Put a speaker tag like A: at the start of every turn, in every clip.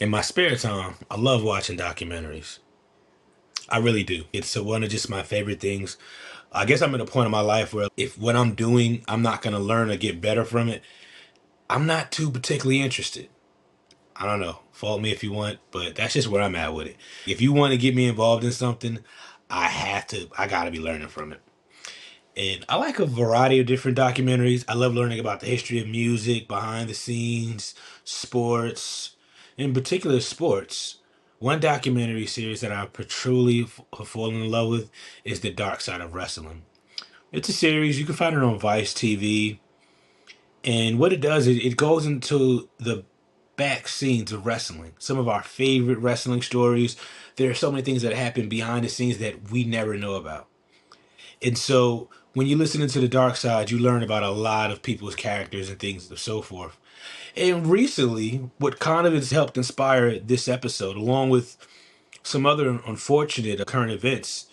A: In my spare time, I love watching documentaries. I really do. It's one of just my favorite things. I guess I'm at a point in my life where if what I'm doing, I'm not going to learn or get better from it, I'm not too particularly interested. I don't know. Fault me if you want, but that's just where I'm at with it. If you want to get me involved in something, I gotta be learning from it. And I like a variety of different documentaries. I love learning about the history of music, behind the scenes, sports, in particular sports. One documentary series that I truly have fallen in love with is The Dark Side of Wrestling. It's a series, you can find it on Vice TV. And what it does is it goes into the back scenes of wrestling. Some of our favorite wrestling stories. There are so many things that happen behind the scenes that we never know about. And so when you listen into the dark side, you learn about a lot of people's characters and things and so forth. And recently, what kind of has helped inspire this episode, along with some other unfortunate current events,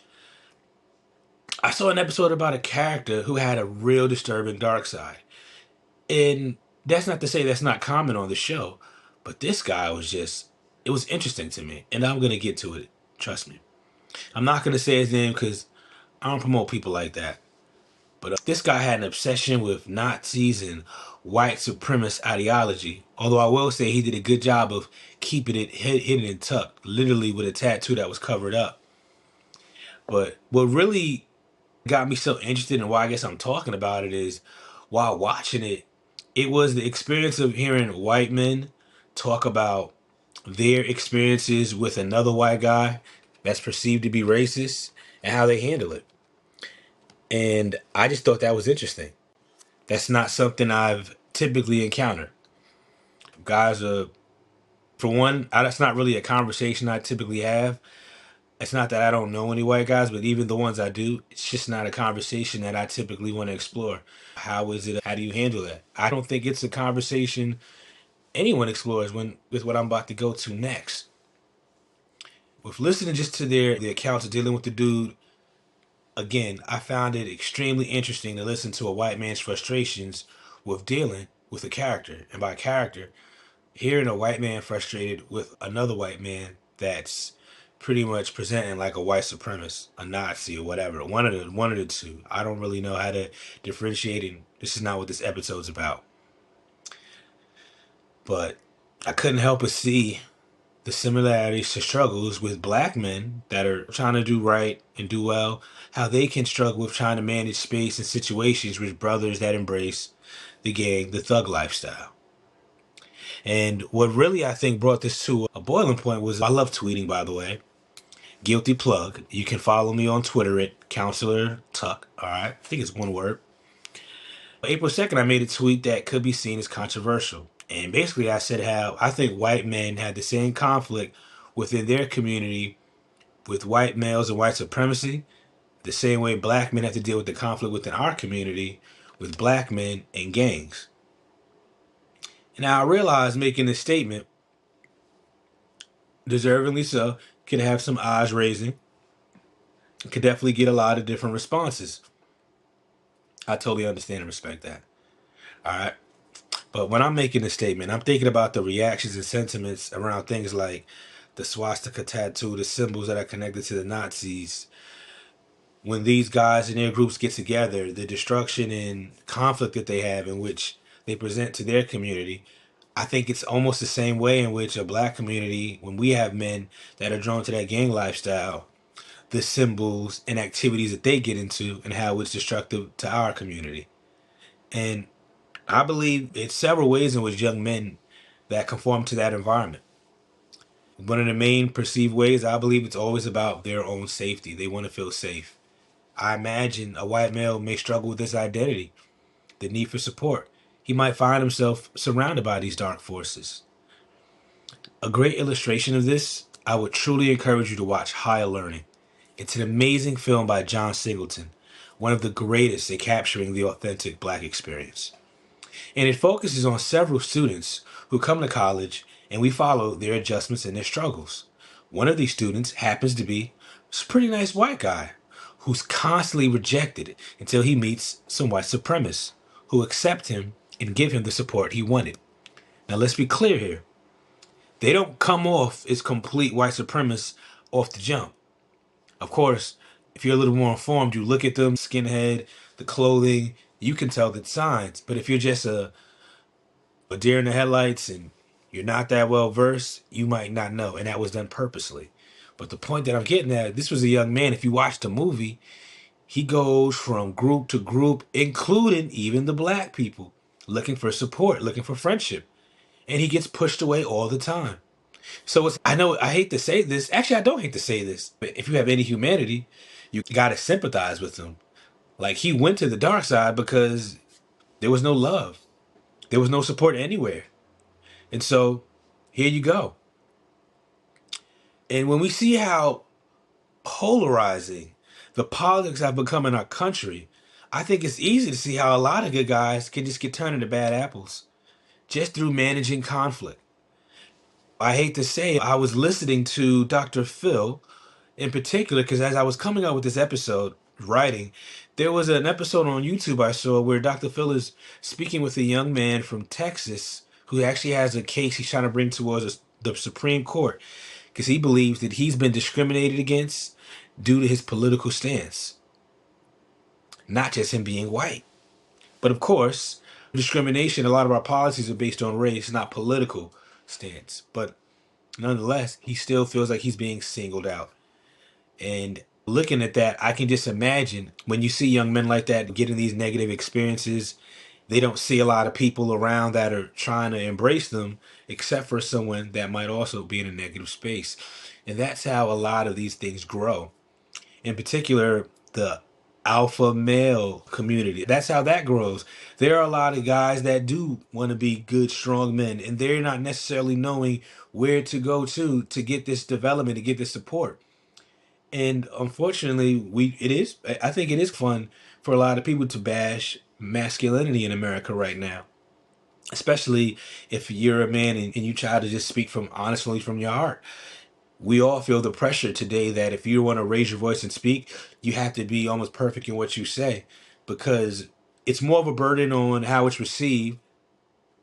A: I saw an episode about a character who had a real disturbing dark side. And that's not to say that's not common on the show, but this guy was just, it was interesting to me. And I'm going to get to it. Trust me. I'm not going to say his name because I don't promote people like that. But this guy had an obsession with Nazis and white supremacist ideology. Although I will say he did a good job of keeping it hidden and tucked, literally with a tattoo that was covered up. But what really got me so interested in why I guess I'm talking about it is while watching it, it was the experience of hearing white men talk about their experiences with another white guy that's perceived to be racist and how they handle it. And I just thought that was interesting. That's not something I've typically encountered. Guys are, for one, that's not really a conversation I typically have. It's not that I don't know any white guys, but even the ones I do, it's just not a conversation that I typically want to explore. How is it? How do you handle that? I don't think it's a conversation anyone explores when with what I'm about to go to next. With listening just to the accounts of dealing with the dude, again, I found it extremely interesting to listen to a white man's frustrations with dealing with a character. And by character, hearing a white man frustrated with another white man that's pretty much presenting like a white supremacist, a Nazi or whatever. One of the two. I don't really know how to differentiate, and this is not what this episode's about. But I couldn't help but see the similarities to struggles with black men that are trying to do right and do well, how they can struggle with trying to manage space and situations with brothers that embrace the gang, the thug lifestyle. And what really I think brought this to a boiling point was I love tweeting, by the way. Guilty plug. You can follow me on Twitter at Counselor Tuck. All right. I think it's one word. April 2nd, I made a tweet that could be seen as controversial. And basically, I said how I think white men had the same conflict within their community with white males and white supremacy, the same way black men have to deal with the conflict within our community with black men and gangs. Now, I realize making this statement, deservingly so, could have some eyes raising, could definitely get a lot of different responses. I totally understand and respect that. All right. But when I'm making this statement, I'm thinking about the reactions and sentiments around things like the swastika tattoo, the symbols that are connected to the Nazis. When these guys and their groups get together, the destruction and conflict that they have in which they present to their community, I think it's almost the same way in which a black community, when we have men that are drawn to that gang lifestyle, the symbols and activities that they get into and how it's destructive to our community. And I believe it's several ways in which young men that conform to that environment. One of the main perceived ways, I believe it's always about their own safety. They want to feel safe. I imagine a white male may struggle with this identity, the need for support. He might find himself surrounded by these dark forces. A great illustration of this, I would truly encourage you to watch Higher Learning. It's an amazing film by John Singleton, one of the greatest at capturing the authentic black experience. And it focuses on several students who come to college and we follow their adjustments and their struggles. One of these students happens to be a pretty nice white guy who's constantly rejected until he meets some white supremacists who accept him and give him the support he wanted. Now let's be clear here. They don't come off as complete white supremacists off the jump. Of course, if you're a little more informed, you look at them, skinhead, the clothing, you can tell the signs. But if you're just a deer in the headlights and you're not that well versed, you might not know. And that was done purposely. But the point that I'm getting at, this was a young man. If you watch the movie, he goes from group to group, including even the black people, looking for support, looking for friendship. And he gets pushed away all the time. So I know I hate to say this. Actually, I don't hate to say this. But if you have any humanity, you got to sympathize with him. Like he went to the dark side because there was no love. There was no support anywhere. And so here you go. And when we see how polarizing the politics have become in our country, I think it's easy to see how a lot of good guys can just get turned into bad apples just through managing conflict. I hate to say, I was listening to Dr. Phil in particular because as I was coming up with this episode, writing, there was an episode on YouTube I saw where Dr. Phil is speaking with a young man from Texas who actually has a case he's trying to bring towards the Supreme Court because he believes that he's been discriminated against due to his political stance, not just him being white. But of course, discrimination, a lot of our policies are based on race, not political stance. But nonetheless, he still feels like he's being singled out. And looking at that, I can just imagine when you see young men like that getting these negative experiences, they don't see a lot of people around that are trying to embrace them, except for someone that might also be in a negative space. And that's how a lot of these things grow. In particular, the alpha male community. That's how that grows. There are a lot of guys that do want to be good, strong men, and they're not necessarily knowing where to go to get this development, to get this support. And unfortunately, I think it is fun for a lot of people to bash masculinity in America right now. Especially if you're a man and you try to just speak from honestly from your heart. We all feel the pressure today that if you want to raise your voice and speak, you have to be almost perfect in what you say because it's more of a burden on how it's received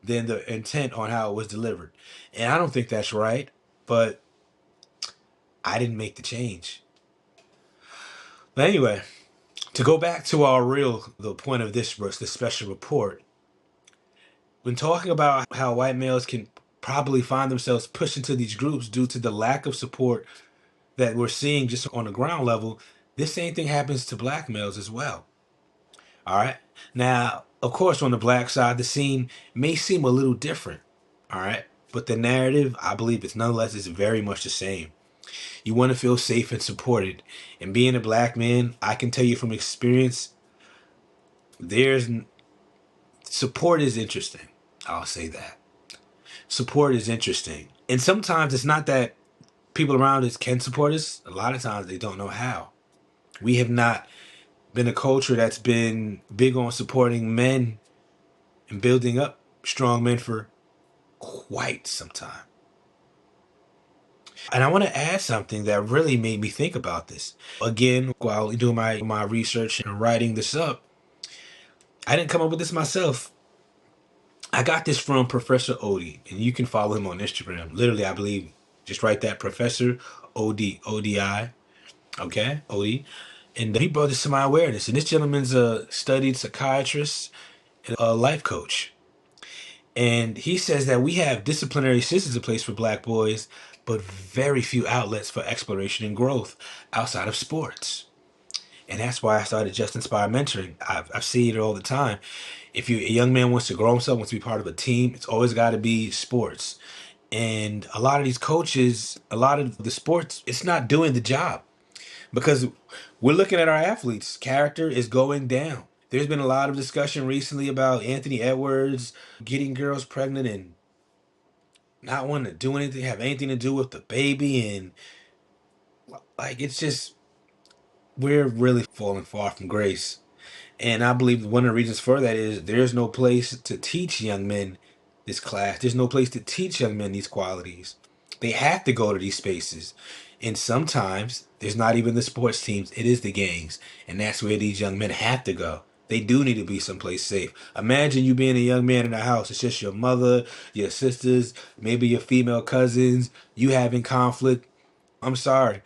A: than the intent on how it was delivered. And I don't think that's right, but I didn't make the change. But anyway, to go back to the point of this special report, when talking about how white males can probably find themselves pushed into these groups due to the lack of support that we're seeing just on the ground level, this same thing happens to black males as well. All right. Now, of course, on the black side, the scene may seem a little different. All right. But the narrative, I believe, it's nonetheless is very much the same. You want to feel safe and supported. And being a black man, I can tell you from experience, there's support is interesting. I'll say that. Support is interesting. And sometimes it's not that people around us can support us. A lot of times they don't know how. We have not been a culture that's been big on supporting men and building up strong men for quite some time. And I want to add something that really made me think about this. Again, while doing my research and writing this up, I didn't come up with this myself. I got this from Professor Odie, and you can follow him on Instagram. Literally, I believe, just write that, Professor Odie, ODI, okay, Odie. And he brought this to my awareness. And this gentleman's a studied psychiatrist and a life coach. And he says that we have disciplinary systems in place for black boys, but very few outlets for exploration and growth outside of sports. And that's why I started Just Inspire Mentoring. I've seen it all the time. If a young man wants to grow himself, wants to be part of a team, it's always got to be sports. And a lot of these coaches, a lot of the sports, it's not doing the job because we're looking at our athletes. Character is going down. There's been a lot of discussion recently about Anthony Edwards getting girls pregnant and not wanting to do anything, have anything to do with the baby. And like, it's just, we're really falling far from grace. And I believe one of the reasons for that is there's no place to teach young men this class. There's no place to teach young men these qualities. They have to go to these spaces. And sometimes there's not even the sports teams, it is the gangs. And that's where these young men have to go. They do need to be someplace safe. Imagine you being a young man in a house. It's just your mother, your sisters, maybe your female cousins, you having conflict. I'm sorry.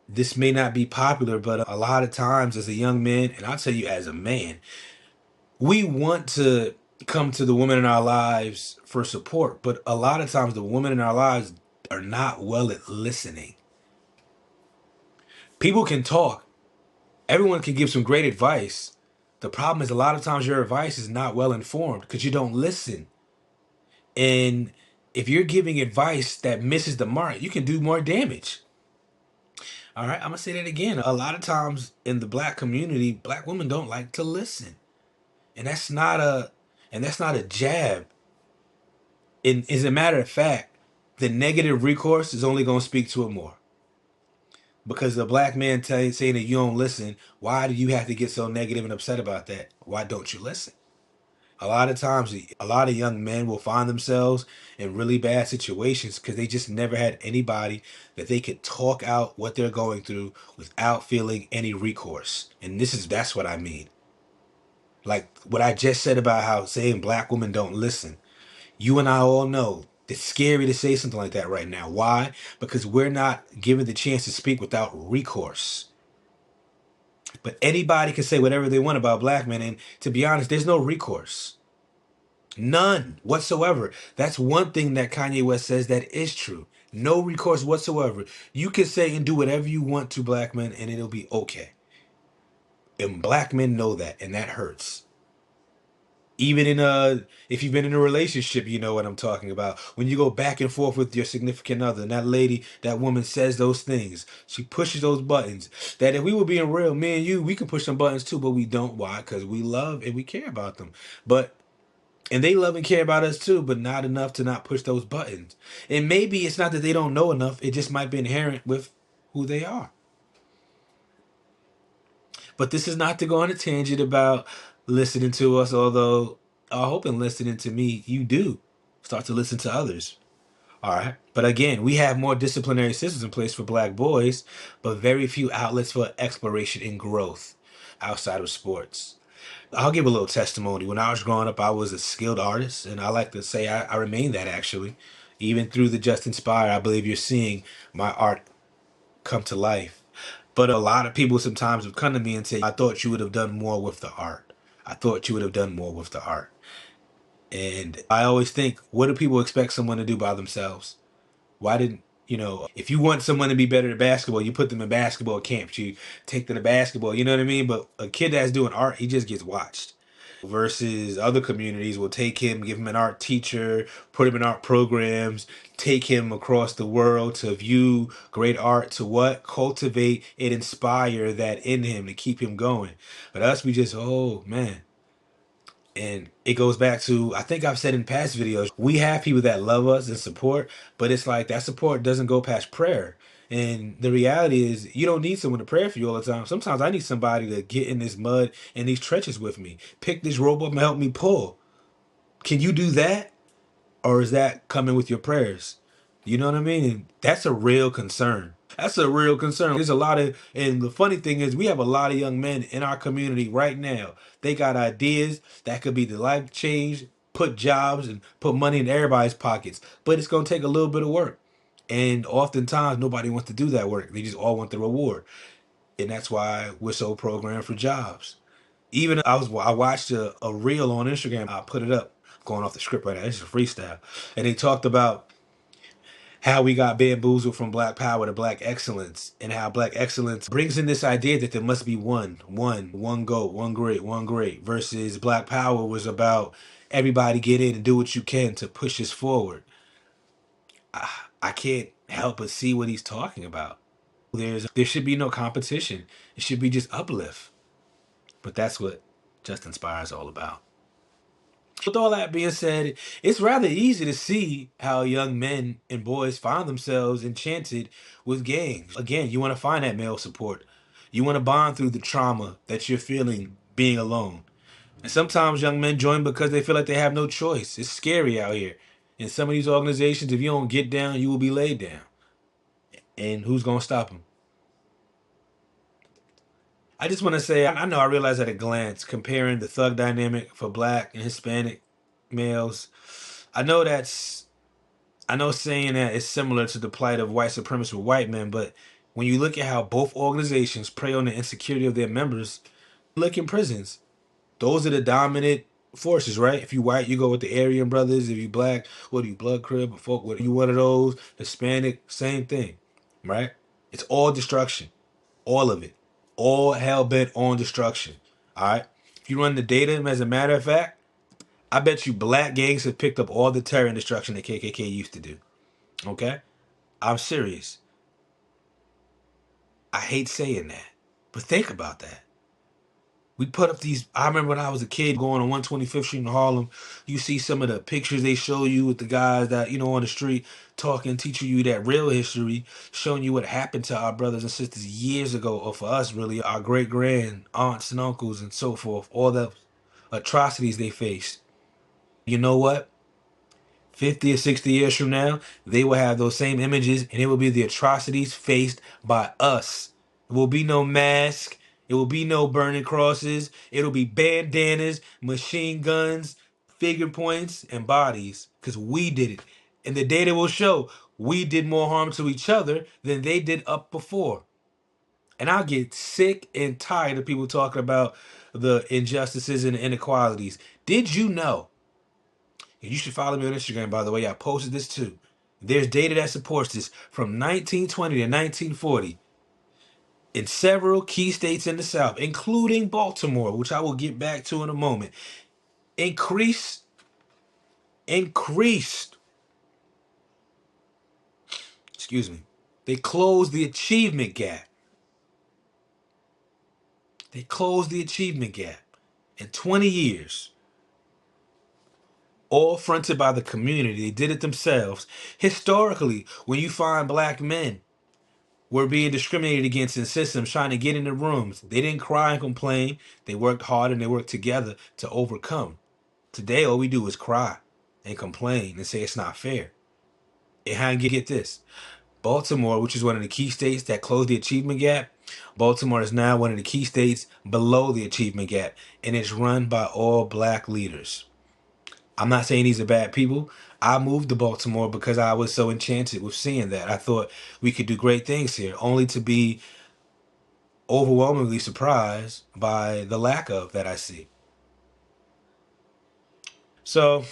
A: This may not be popular, but a lot of times as a young man, and I'll tell you as a man, we want to come to the women in our lives for support, but a lot of times the women in our lives are not well at listening. People can talk, everyone can give some great advice. The problem is a lot of times your advice is not well informed because you don't listen. And if you're giving advice that misses the mark, you can do more damage. All right, I'm gonna say that again. A lot of times in the black community, black women don't like to listen. And that's not a jab. And as a matter of fact, the negative recourse is only gonna speak to it more. Because the black man saying that you don't listen, why do you have to get so negative and upset about that? Why don't you listen? A lot of times, a lot of young men will find themselves in really bad situations because they just never had anybody that they could talk out what they're going through without feeling any recourse. And that's what I mean. Like what I just said about how saying black women don't listen. You and I all know it's scary to say something like that right now. Why? Because we're not given the chance to speak without recourse. But anybody can say whatever they want about black men, and to be honest, there's no recourse. None whatsoever. That's one thing that Kanye West says that is true. No recourse whatsoever. You can say and do whatever you want to black men, and it'll be okay. And black men know that, and that hurts. Even if you've been in a relationship, you know what I'm talking about. When you go back and forth with your significant other, and that lady, that woman says those things, she pushes those buttons. That if we were being real, me and you, we can push some buttons too, but we don't. Why? Because we love and we care about them. But and they love and care about us too, but not enough to not push those buttons. And maybe it's not that they don't know enough; it just might be inherent with who they are. But this is not to go on a tangent about listening to us, although I hope in listening to me, you do start to listen to others. All right. But again, we have more disciplinary systems in place for black boys, but very few outlets for exploration and growth outside of sports. I'll give a little testimony. When I was growing up, I was a skilled artist, and I like to say I remain that actually. Even through the Just Inspire, I believe you're seeing my art come to life. But a lot of people sometimes would come to me and say, I thought you would have done more with the art. I thought you would have done more with the art. And I always think, what do people expect someone to do by themselves? Why didn't, if you want someone to be better at basketball, you put them in basketball camps, you take them to basketball, you know what I mean? But a kid that's doing art, he just gets watched. Versus other communities will take him, give him an art teacher, put him in art programs, take him across the world to view great art, to what? Cultivate and inspire that in him to keep him going. But us, we just, oh man. And it goes back to, I think I've said in past videos, we have people that love us and support, but it's like that support doesn't go past prayer. And the reality is, you don't need someone to pray for you all the time. Sometimes I need somebody to get in this mud and these trenches with me, pick this rope up and help me pull. Can you do that? Or is that coming with your prayers? You know what I mean? And that's a real concern. That's a real concern. There's a lot of, and the funny thing is, we have a lot of young men in our community right now. They got ideas that could be the life change, put jobs and put money in everybody's pockets. But it's going to take a little bit of work. And oftentimes, nobody wants to do that work. They just all want the reward. And that's why we're so programmed for jobs. Even I watched a reel on Instagram. I put it up, going off the script right now. It's a freestyle. And they talked about how we got bamboozled from black power to black excellence, and how black excellence brings in this idea that there must be one goat, one great, versus black power was about everybody get in and do what you can to push us forward. I can't help but see what he's talking about. There should be no competition. It should be just uplift. But that's what Just Inspire is all about. With all that being said, it's rather easy to see how young men and boys find themselves enchanted with gangs. Again, you want to find that male support. You want to bond through the trauma that you're feeling being alone. And sometimes young men join because they feel like they have no choice. It's scary out here. In some of these organizations, if you don't get down, you will be laid down. And who's going to stop them? I just want to say, I know I realize at a glance, comparing the thug dynamic for black and Hispanic males, I know that's, I know saying that is similar to the plight of white supremacists with white men, but when you look at how both organizations prey on the insecurity of their members, look in prisons. Those are the dominant forces, right? If you white, you go with the Aryan brothers. If you black, what are you, blood crib? Folk, what are you, one of those? Hispanic, same thing, right? It's all destruction, all of it, all hell bent on destruction. All right. If you run the data, as a matter of fact, I bet you black gangs have picked up all the terror and destruction that KKK used to do. Okay, I'm serious. I hate saying that, but think about that. We put up these. I remember when I was a kid going on 125th Street in Harlem. You see some of the pictures they show you with the guys that, on the street talking, teaching you that real history, showing you what happened to our brothers and sisters years ago, or for us, really, our great grand aunts and uncles and so forth, all the atrocities they faced. You know what? 50 or 60 years from now, they will have those same images and it will be the atrocities faced by us. It will be no mask. It will be no burning crosses. It'll be bandanas, machine guns, figure points, and bodies because we did it. And the data will show we did more harm to each other than they did up before. And I'll get sick and tired of people talking about the injustices and inequalities. Did you know? And you should follow me on Instagram, by the way. I posted this too. There's data that supports this from 1920 to 1940 in several key states in the South, including Baltimore, which I will get back to in a moment. Increased, increased, excuse me. They closed the achievement gap. They closed the achievement gap in 20 years. All fronted by the community. They did it themselves. Historically, when you find black men were being discriminated against in systems trying to get into rooms. They didn't cry and complain. They worked hard and they worked together to overcome. Today, all we do is cry and complain and say it's not fair. And how you get this? Baltimore, which is one of the key states that closed the achievement gap, Baltimore is now one of the key states below the achievement gap, and it's run by all black leaders. I'm not saying these are bad people. I moved to Baltimore because I was so enchanted with seeing that. I thought we could do great things here, only to be overwhelmingly surprised by the lack of that I see. So,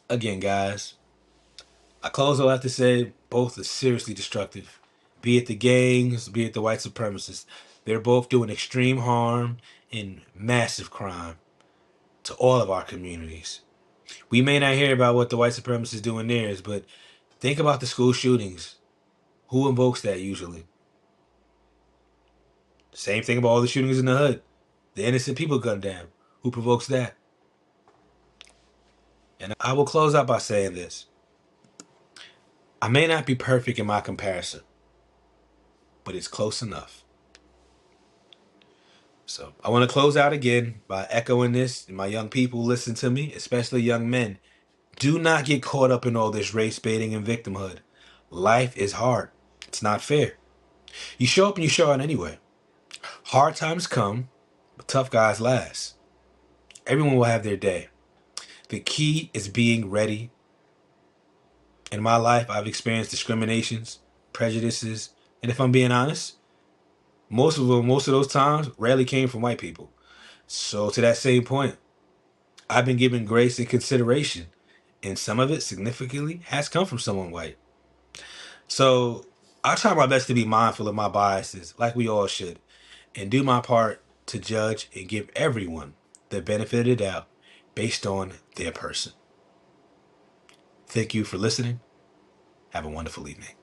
A: again, guys, I close all I have to say both are seriously destructive. Be it the gangs, be it the white supremacists. They're both doing extreme harm and massive crime to all of our communities. We may not hear about what the white supremacists do in theirs, but think about the school shootings. Who invokes that usually? Same thing about all the shootings in the hood. The innocent people gunned down. Who provokes that? And I will close out by saying this. I may not be perfect in my comparison, but it's close enough. So I want to close out again by echoing this. And my young people, listen to me, especially young men. Do not get caught up in all this race baiting and victimhood. Life is hard. It's not fair. You show up and you show out anyway. Hard times come, but tough guys last. Everyone will have their day. The key is being ready. In my life, I've experienced discriminations, prejudices, and if I'm being honest, most of those times rarely came from white people. So to that same point, I've been given grace and consideration, and some of it significantly has come from someone white. So I try my best to be mindful of my biases, like we all should, and do my part to judge and give everyone the benefit of the doubt based on their person. Thank you for listening. Have a wonderful evening.